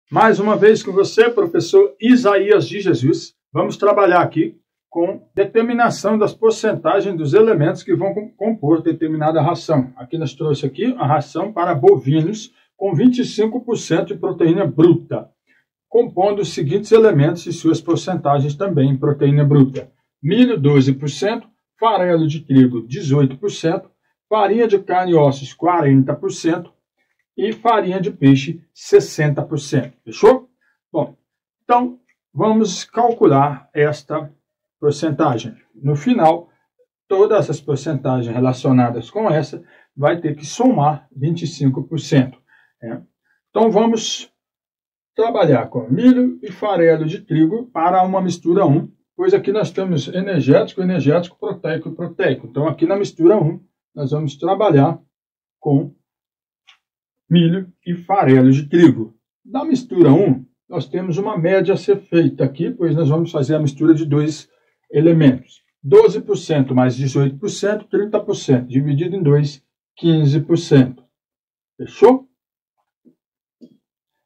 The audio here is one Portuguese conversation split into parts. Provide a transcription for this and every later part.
Mais uma vez com você, professor Isaías de Jesus. Vamos trabalhar aqui com determinação das porcentagens dos elementos que vão compor determinada ração. Aqui nós trouxemos aqui a ração para bovinos com 25% de proteína bruta, compondo os seguintes elementos e suas porcentagens também em proteína bruta. Milho 12%, farelo de trigo 18%, farinha de carne e ossos 40%, e farinha de peixe 60%. Fechou? Bom, então vamos calcular esta porcentagem. No final, todas as porcentagens relacionadas com essa vai ter que somar 25%. Então vamos trabalhar com milho e farelo de trigo para uma mistura 1, pois aqui nós temos energético, proteico e proteico. Então aqui na mistura 1 nós vamos trabalhar com milho e farelo de trigo. Na mistura 1, nós temos uma média a ser feita aqui, pois nós vamos fazer a mistura de dois elementos. 12% mais 18%, 30%. Dividido em 2, 15%. Fechou?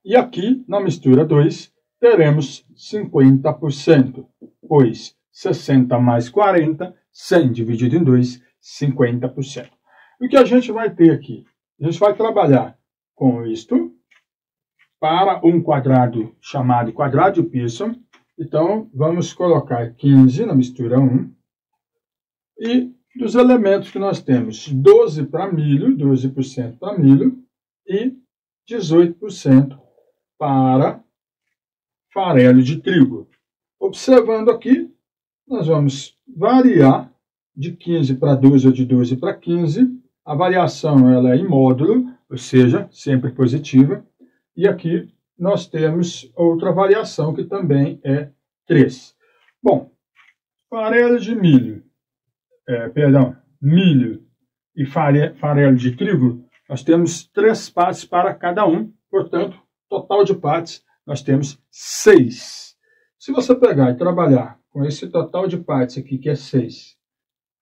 E aqui, na mistura 2, teremos 50%, pois 60 mais 40, 100 dividido em 2, 50%. O que a gente vai ter aqui? A gente vai trabalhar com isto para um quadrado chamado quadrado de Pearson. Então, vamos colocar 15 na mistura 1. E dos elementos que nós temos, 12 para milho, 12% para milho e 18% para farelo de trigo. Observando aqui, nós vamos variar de 15 para 12 ou de 12 para 15. A variação ela é em módulo, ou seja, sempre positiva. E aqui nós temos outra variação que também é 3. Bom, farelo de milho, milho e farelo de trigo, nós temos 3 partes para cada um. Portanto, total de partes nós temos 6. Se você pegar e trabalhar com esse total de partes aqui, que é 6,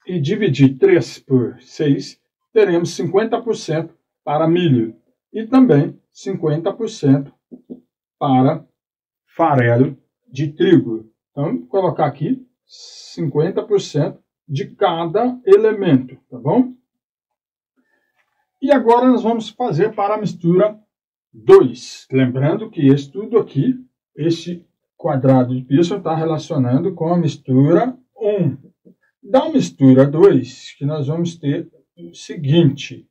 e dividir 3 por 6, teremos 50% para milho e também 50% para farelo de trigo. Então, vou colocar aqui 50% de cada elemento, tá bom? E agora nós vamos fazer para a mistura 2. Lembrando que esse tudo aqui, esse quadrado de Pearson está relacionando com a mistura 1. Da mistura 2, que nós vamos ter o seguinte: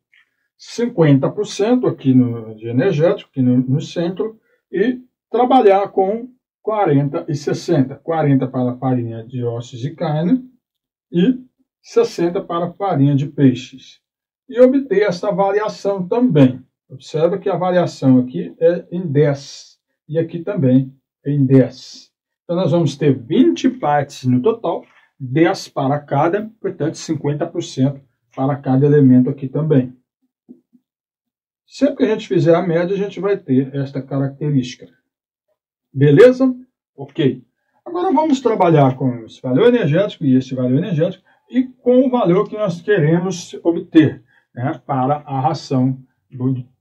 50% aqui de energético, aqui no centro, e trabalhar com 40 e 60. 40 para farinha de ossos e carne e 60 para farinha de peixes. E obter essa variação também. Observa que a variação aqui é em 10 e aqui também é em 10. Então nós vamos ter 20 partes no total, 10 para cada, portanto 50% para cada elemento aqui também. Sempre que a gente fizer a média, a gente vai ter esta característica. Beleza? Ok. Agora vamos trabalhar com esse valor energético e esse valor energético e com o valor que nós queremos obter, né, para a ração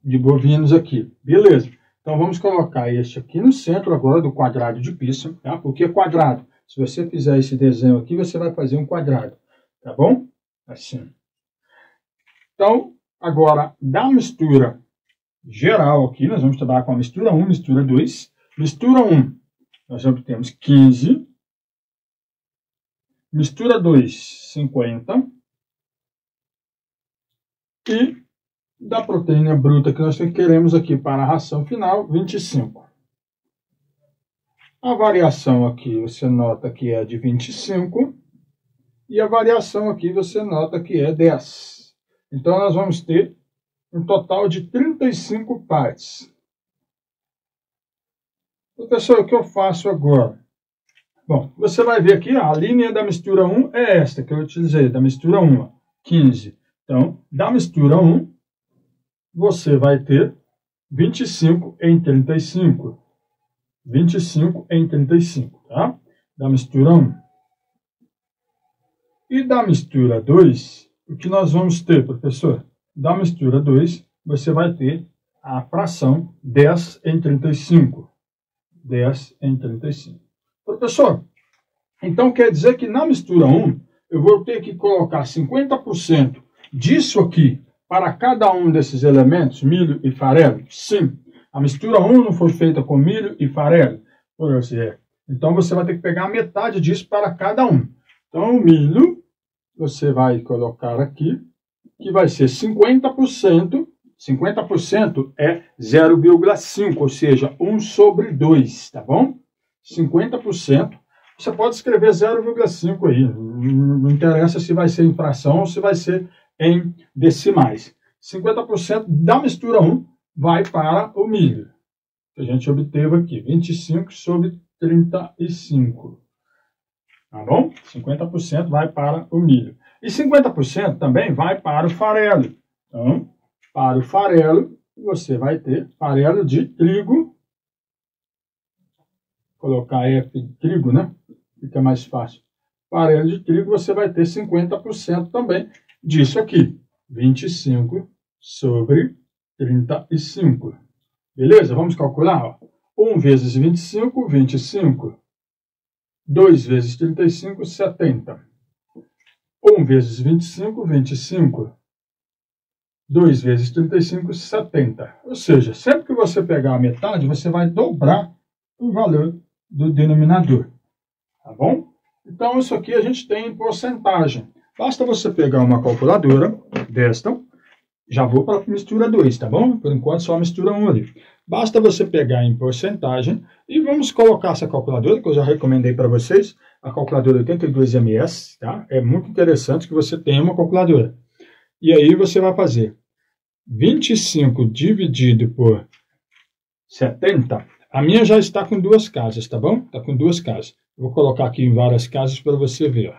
de bovinos aqui. Beleza. Então vamos colocar este aqui no centro agora do quadrado de Pearson, tá? Por que quadrado? Se você fizer esse desenho aqui, você vai fazer um quadrado, tá bom? Assim. Então, agora, da mistura geral aqui, nós vamos trabalhar com a mistura 1, mistura 2. Mistura 1, nós obtemos 15. Mistura 2, 50. E da proteína bruta que nós queremos aqui para a ração final, 25. A variação aqui você nota que é de 25. E a variação aqui você nota que é 10. Então, nós vamos ter um total de 35 partes. Professor, o que eu faço agora? Bom, você vai ver aqui, a linha da mistura 1 é esta que eu utilizei, da mistura 1, 15. Então, da mistura 1, você vai ter 25 em 35. 25 em 35, tá? Da mistura 1. E da mistura 2, o que nós vamos ter, professor? Da mistura 2, você vai ter a fração 10 em 35. 10 em 35. Professor, então quer dizer que na mistura 1, eu vou ter que colocar 50% disso aqui para cada um desses elementos, milho e farelo? Sim. A mistura 1 não foi feita com milho e farelo? Pois é. Então você vai ter que pegar a metade disso para cada um. Então o milho, você vai colocar aqui, que vai ser 50%. 50% é 0,5, ou seja, 1 sobre 2, tá bom? 50%. Você pode escrever 0,5 aí. Não interessa se vai ser em fração ou se vai ser em decimais. 50% da mistura 1 vai para o milho. Que a gente obteve aqui. 25 sobre 35. Tá bom? 50% vai para o milho. E 50% também vai para o farelo. Então, para o farelo, você vai ter farelo de trigo. Vou colocar F de trigo, né? Fica mais fácil. Farelo de trigo, você vai ter 50% também disso aqui. 25 sobre 35. Beleza? Vamos calcular. 1 vezes 25, 25. 2 vezes 35, 70. 1 vezes 25, 25. 2 vezes 35, 70. Ou seja, sempre que você pegar a metade, você vai dobrar o valor do denominador. Tá bom? Então, isso aqui a gente tem em porcentagem. Basta você pegar uma calculadora desta. Já vou para a mistura 2, tá bom? Por enquanto, só a mistura 1 ali. Basta você pegar em porcentagem e vamos colocar essa calculadora, que eu já recomendei para vocês, a calculadora 82MS, tá? É muito interessante que você tenha uma calculadora. E aí você vai fazer 25 dividido por 70. A minha já está com 2 casas, tá bom? Está com 2 casas. Eu vou colocar aqui em várias casas para você ver.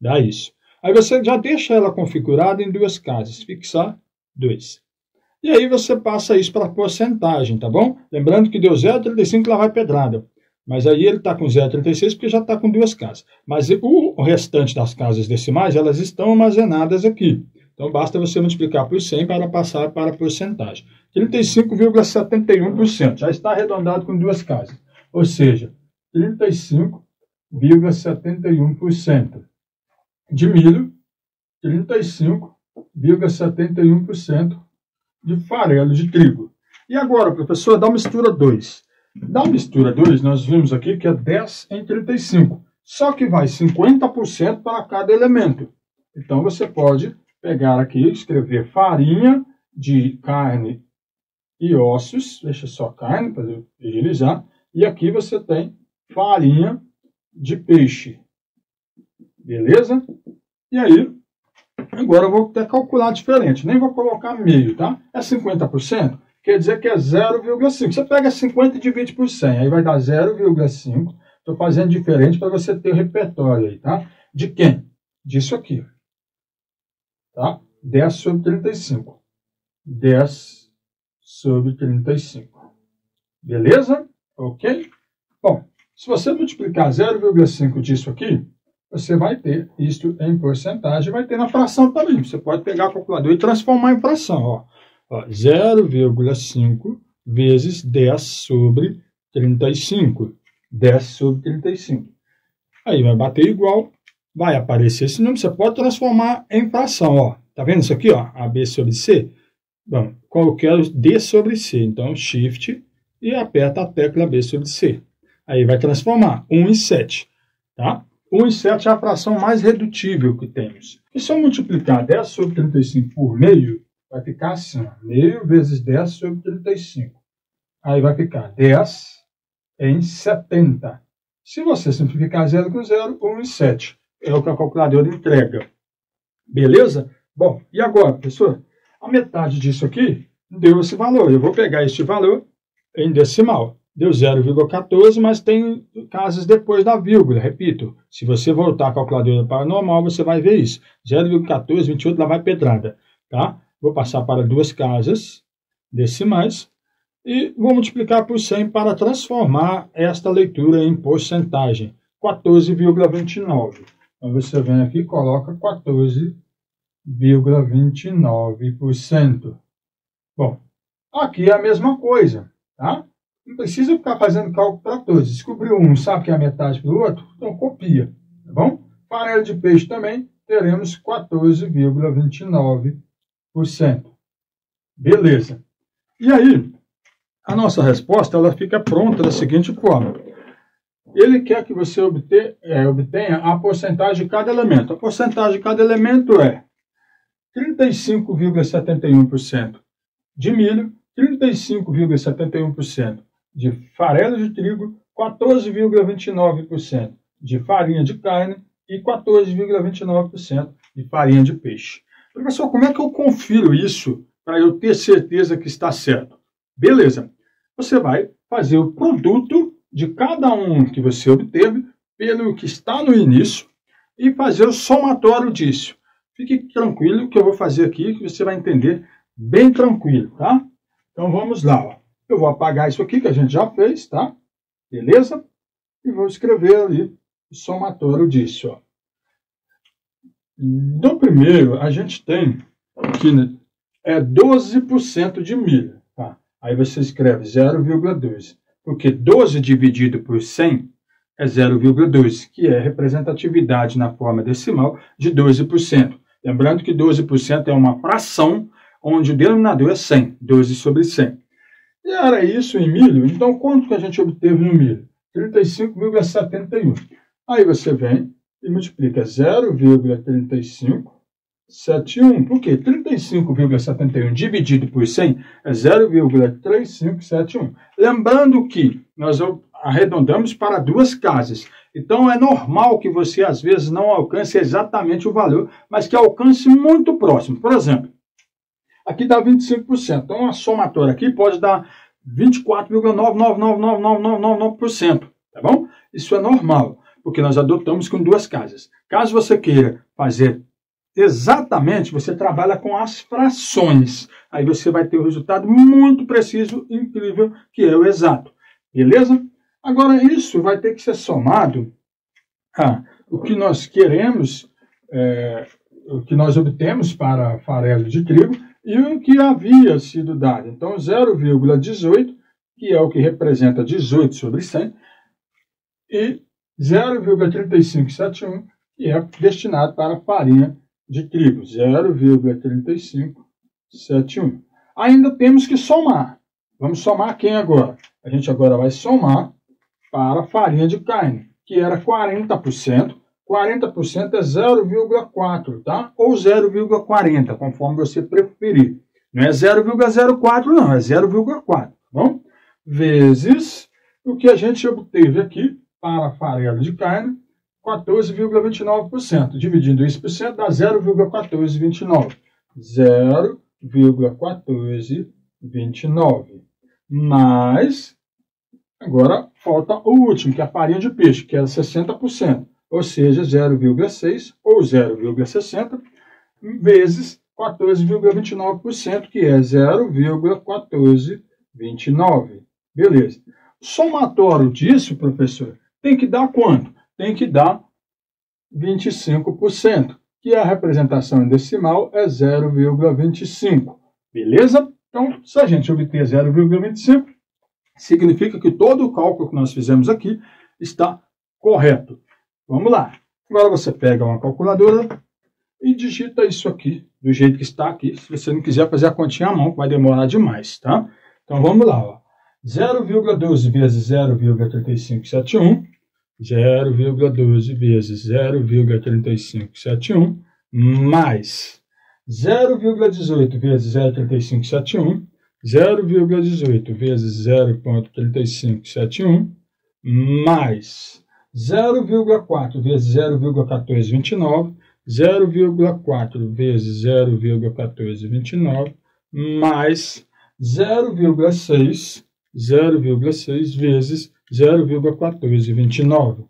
Dá isso. Aí você já deixa ela configurada em 2 casas. Fixar 2. E aí você passa isso para a porcentagem, tá bom? Lembrando que deu 0,35, lá vai pedrada. Mas aí ele está com 0,36 porque já está com 2 casas. Mas o restante das casas decimais, elas estão armazenadas aqui. Então, basta você multiplicar por 100 para passar para a porcentagem. 35,71%. Já está arredondado com 2 casas. Ou seja, 35,71% de milho, 35,71% de farelo de trigo. E agora, professor, da mistura 2. Da mistura 2, nós vimos aqui que é 10 em 35. Só que vai 50% para cada elemento. Então, você pode pegar aqui e escrever farinha de carne e ossos. Deixa só carne para eu agilizar. E aqui você tem farinha de peixe. Beleza? E aí, agora eu vou até calcular diferente. Nem vou colocar meio, tá? É 50%? Quer dizer que é 0,5. Você pega 50 e divide por 100. Aí vai dar 0,5. Estou fazendo diferente para você ter o repertório aí, tá? De quem? Disso aqui. Tá? 10 sobre 35. 10 sobre 35. Beleza? Ok? Bom, se você multiplicar 0,5 disso aqui, você vai ter isso em porcentagem, vai ter na fração também. Você pode pegar a calculadora e transformar em fração. Ó. 0,5 vezes 10 sobre 35. 10 sobre 35. Aí vai bater igual. Vai aparecer esse número, você pode transformar em fração, ó. Tá vendo isso aqui, ó? AB sobre C? Bom, qualquer D sobre C. Então, Shift e aperta a tecla B sobre C. Aí vai transformar 1 em 7, tá? 1 em 7 é a fração mais redutível que temos. E se eu multiplicar 10 sobre 35 por meio, vai ficar assim, ó. Meio vezes 10 sobre 35. Aí vai ficar 10 em 70. Se você simplificar 0 com 0, 1 em 7. É o que a calculadora entrega. Beleza? Bom, e agora, professor? A metade disso aqui deu esse valor. Eu vou pegar este valor em decimal. Deu 0,14, mas tem casas depois da vírgula. Repito, se você voltar a calculadora para normal, você vai ver isso. 0,14, 28, lá vai pedrada. Tá? Vou passar para 2 casas decimais e vou multiplicar por 100 para transformar esta leitura em porcentagem. 14,29. Então, você vem aqui e coloca 14,29%. Bom, aqui é a mesma coisa, tá? Não precisa ficar fazendo cálculo para todos. Descobriu um, sabe que é a metade para o outro? Então copia, tá bom? Farelo de peixe também, teremos 14,29%. Beleza. E aí, a nossa resposta ela fica pronta da seguinte forma. Ele quer que você obtenha a porcentagem de cada elemento. A porcentagem de cada elemento é 35,71% de milho, 35,71% de farelo de trigo, 14,29% de farinha de carne e 14,29% de farinha de peixe. Professor, como é que eu confiro isso para eu ter certeza que está certo? Beleza. Você vai fazer o produto de cada um que você obteve pelo que está no início e fazer o somatório disso. Fique tranquilo que eu vou fazer aqui, que você vai entender bem tranquilo, tá? Então vamos lá, ó. Eu vou apagar isso aqui que a gente já fez, tá? Beleza? E vou escrever ali o somatório disso, ó. No primeiro, a gente tem aqui, né, 12% de milho, tá? Aí você escreve 0,2, porque 12 dividido por 100 é 0,2, que é representatividade na forma decimal de 12%. Lembrando que 12% é uma fração onde o denominador é 100, 12 sobre 100. E era isso em milho, então quanto que a gente obteve no milho? 35,71. Aí você vem e multiplica 0,3571. Por quê? 35,71 dividido por 100 é 0,3571. Lembrando que nós arredondamos para duas casas. Então é normal que você às vezes não alcance exatamente o valor, mas que alcance muito próximo. Por exemplo, aqui dá 25%. Então a somatória aqui pode dar 24,9999999%. Tá bom? Isso é normal, porque nós adotamos com duas casas. Caso você queira fazer exatamente, você trabalha com as frações. Aí você vai ter o resultado muito preciso, incrível, que é o exato. Beleza? Agora, isso vai ter que ser somado a o que nós queremos, o que nós obtemos para farelo de trigo e o que havia sido dado. Então, 0,18, que é o que representa 18 sobre 100, e 0,3571, que é destinado para farinha de trigo, 0,3571. Ainda temos que somar. Vamos somar quem agora? A gente agora vai somar para a farinha de carne, que era 40%. 40% é 0,4, tá? Ou 0,40, conforme você preferir. Não é 0,04, não, é 0,4, tá bom? Vezes o que a gente obteve aqui para farelo de carne, 14,29%. Dividindo isso por cento dá 0,1429. 0,1429. Mas, agora falta o último, que é a farinha de peixe, que era 60%. Ou seja, 0,6 ou 0,60 vezes 14,29%, que é 0,1429. Beleza. Somatório disso, professor, tem que dar quanto? Tem que dar 25%, que a representação em decimal é 0,25. Beleza? Então, se a gente obter 0,25, significa que todo o cálculo que nós fizemos aqui está correto. Vamos lá. Agora você pega uma calculadora e digita isso aqui, do jeito que está aqui. Se você não quiser fazer a continha à mão, vai demorar demais, tá? Então vamos lá, ó. 0,12 vezes 0,3571, 0,12 vezes 0,3571, mais 0,18 vezes 0,3571, 0,18 vezes 0,3571, mais 0,4 vezes 0,1429, 0,4 vezes 0,1429, mais 0,6 vezes 0,1429.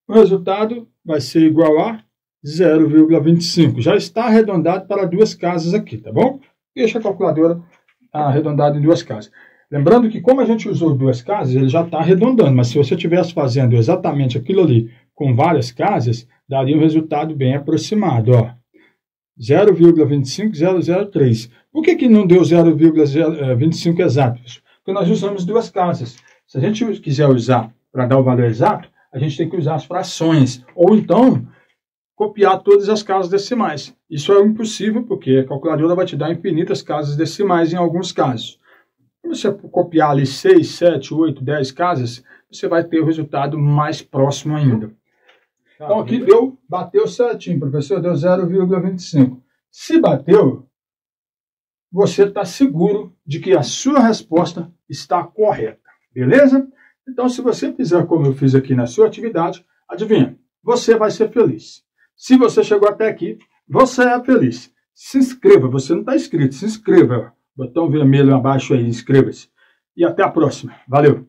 O resultado vai ser igual a 0,25. Já está arredondado para duas casas aqui, tá bom? Deixa a calculadora arredondada em duas casas. Lembrando que como a gente usou duas casas, ele já está arredondando, mas se você estivesse fazendo exatamente aquilo ali com várias casas, daria um resultado bem aproximado, ó. 0,25003. Por que não deu 0,25 exato? Porque porque nós usamos duas casas. Se a gente quiser usar para dar o valor exato, a gente tem que usar as frações, ou então copiar todas as casas decimais. Isso é impossível, porque a calculadora vai te dar infinitas casas decimais em alguns casos. Se você copiar ali 6, 7, 8, 10 casas, você vai ter o resultado mais próximo ainda. Então aqui bateu certinho, professor, deu 0,25. Se bateu, você está seguro de que a sua resposta está correta, beleza? Então, se você fizer como eu fiz aqui na sua atividade, adivinha, você vai ser feliz. Se você chegou até aqui, você é feliz. Se inscreva, você não está inscrito, se inscreva. Botão vermelho abaixo aí, inscreva-se. E até a próxima. Valeu!